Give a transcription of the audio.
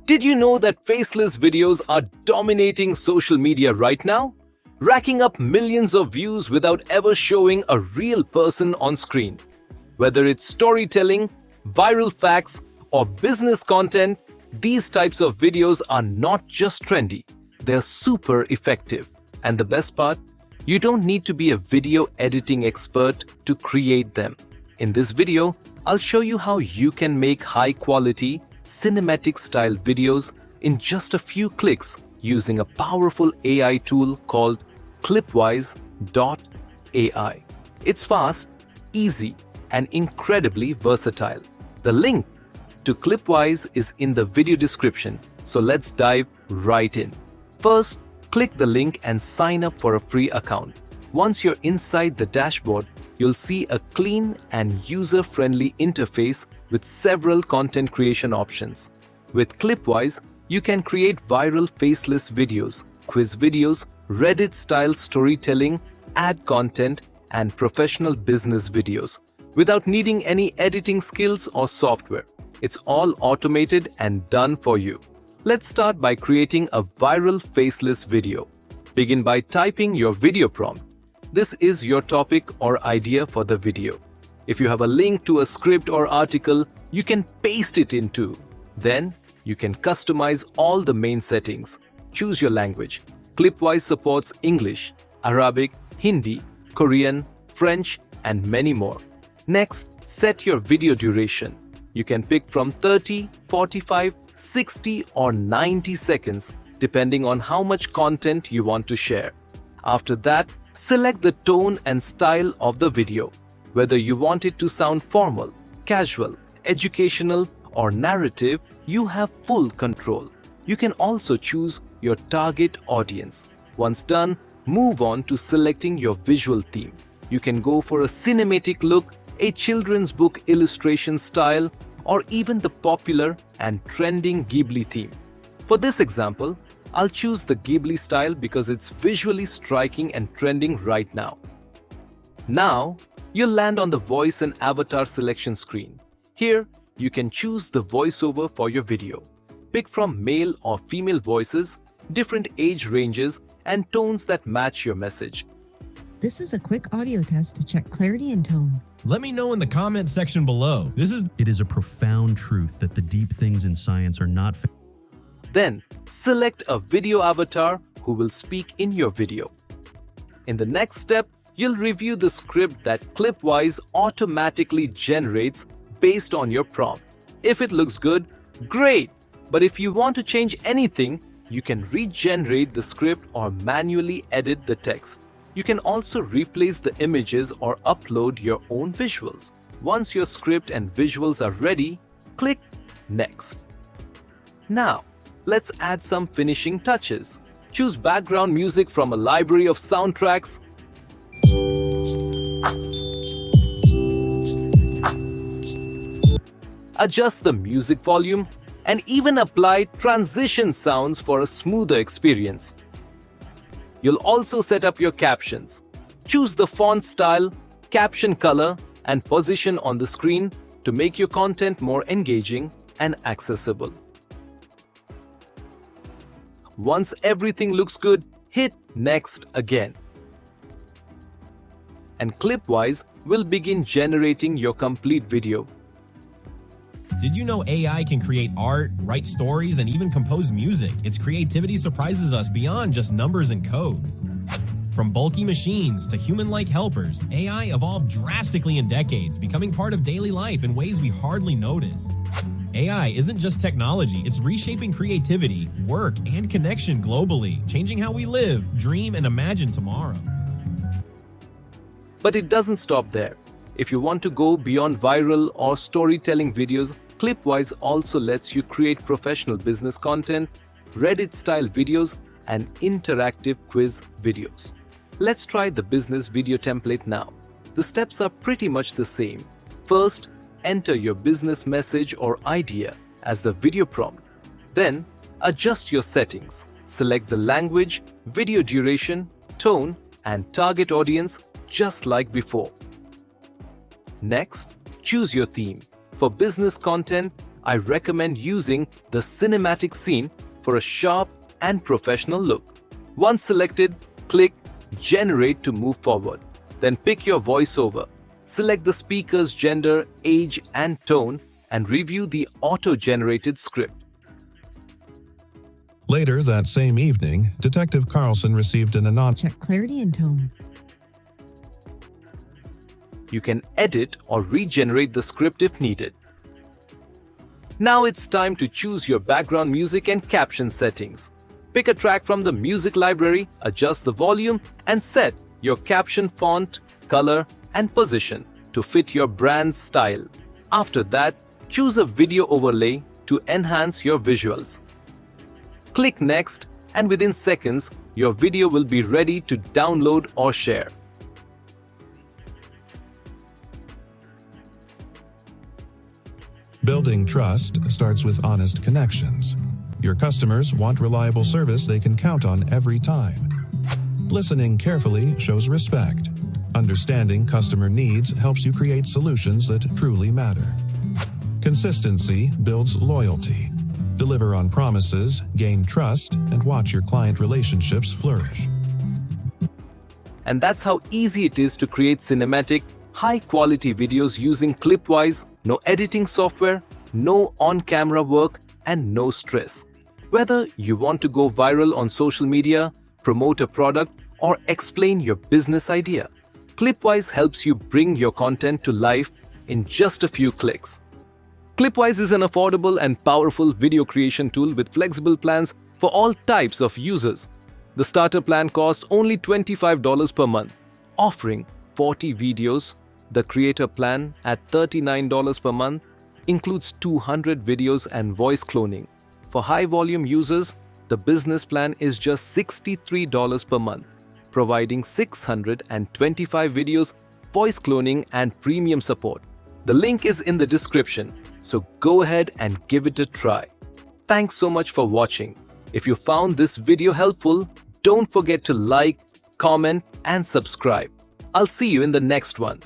Did you know that faceless videos are dominating social media right now? Racking up millions of views without ever showing a real person on screen. Whether it's storytelling, viral facts, or business content, these types of videos are not just trendy, they're super effective. And the best part, you don't need to be a video editing expert to create them. In this video, I'll show you how you can make high-quality, cinematic-style videos in just a few clicks using a powerful AI tool called Clipwise.ai. It's fast, easy, and incredibly versatile. The link to Clipwise is in the video description, so let's dive right in. First, click the link and sign up for a free account. Once you're inside the dashboard, you'll see a clean and user-friendly interface with several content creation options. With Clipwise, you can create viral faceless videos, quiz videos, Reddit-style storytelling, ad content, and professional business videos without needing any editing skills or software. It's all automated and done for you. Let's start by creating a viral faceless video. Begin by typing your video prompt. This is your topic or idea for the video. If you have a link to a script or article, you can paste it in too. Then, you can customize all the main settings. Choose your language. Clipwise supports English, Arabic, Hindi, Korean, French, and many more. Next, set your video duration. You can pick from 30, 45, 60, or 90 seconds, depending on how much content you want to share. After that, select the tone and style of the video, whether you want it to sound formal, casual, educational, or narrative. You have full control. You can also choose your target audience. Once done, move on to selecting your visual theme. You can go for a cinematic look, a children's book illustration style, or even the popular and trending Ghibli theme. For this example, I'll choose the Ghibli style because it's visually striking and trending right now. Now, you'll land on the voice and avatar selection screen. Here, you can choose the voiceover for your video. Pick from male or female voices, different age ranges, and tones that match your message. This is a quick audio test to check clarity and tone. Let me know in the comment section below. It is a profound truth that the deep things in science are not. Then, select a video avatar who will speak in your video. In the next step, you'll review the script that Clipwise automatically generates based on your prompt. If it looks good, great! But if you want to change anything, you can regenerate the script or manually edit the text. You can also replace the images or upload your own visuals. Once your script and visuals are ready, click Next. Now, let's add some finishing touches. Choose background music from a library of soundtracks. Adjust the music volume and even apply transition sounds for a smoother experience. You'll also set up your captions. Choose the font style, caption color, and position on the screen to make your content more engaging and accessible. Once everything looks good, hit Next again. And Clipwise will begin generating your complete video. Did you know AI can create art, write stories, and even compose music? Its creativity surprises us beyond just numbers and code. From bulky machines to human-like helpers, AI evolved drastically in decades, becoming part of daily life in ways we hardly notice. AI isn't just technology, it's reshaping creativity, work, and connection globally, changing how we live, dream, and imagine tomorrow. But it doesn't stop there. If you want to go beyond viral or storytelling videos, Clipwise also lets you create professional business content, Reddit-style videos, and interactive quiz videos. Let's try the business video template now. The steps are pretty much the same. First, enter your business message or idea as the video prompt. Then, adjust your settings. Select the language, video duration, tone, and target audience just like before. Next, choose your theme. For business content, I recommend using the cinematic scene for a sharp and professional look. Once selected, click Generate to move forward. Then pick your voiceover. Select the speaker's gender, age, and tone, and review the auto-generated script. Later that same evening, Detective Carlson received an anonymous. Check clarity and tone. You can edit or regenerate the script if needed. Now it's time to choose your background music and caption settings. Pick a track from the music library, adjust the volume, and set your caption font, color, and position to fit your brand's style. After that, choose a video overlay to enhance your visuals. Click Next, and within seconds, your video will be ready to download or share. Building trust starts with honest connections. Your customers want reliable service they can count on every time. Listening carefully shows respect. Understanding customer needs helps you create solutions that truly matter. Consistency builds loyalty. Deliver on promises, gain trust, and watch your client relationships flourish. And that's how easy it is to create cinematic, high-quality videos using Clipwise, no editing software, no on-camera work, and no stress. Whether you want to go viral on social media, promote a product, or explain your business idea, Clipwise helps you bring your content to life in just a few clicks. Clipwise is an affordable and powerful video creation tool with flexible plans for all types of users. The starter plan costs only $25 per month, offering 40 videos. The creator plan at $39 per month includes 200 videos and voice cloning. For high-volume users, the business plan is just $63 per month, providing 625 videos, voice cloning, and premium support. The link is in the description, so go ahead and give it a try. Thanks so much for watching. If you found this video helpful, don't forget to like, comment, and subscribe. I'll see you in the next one.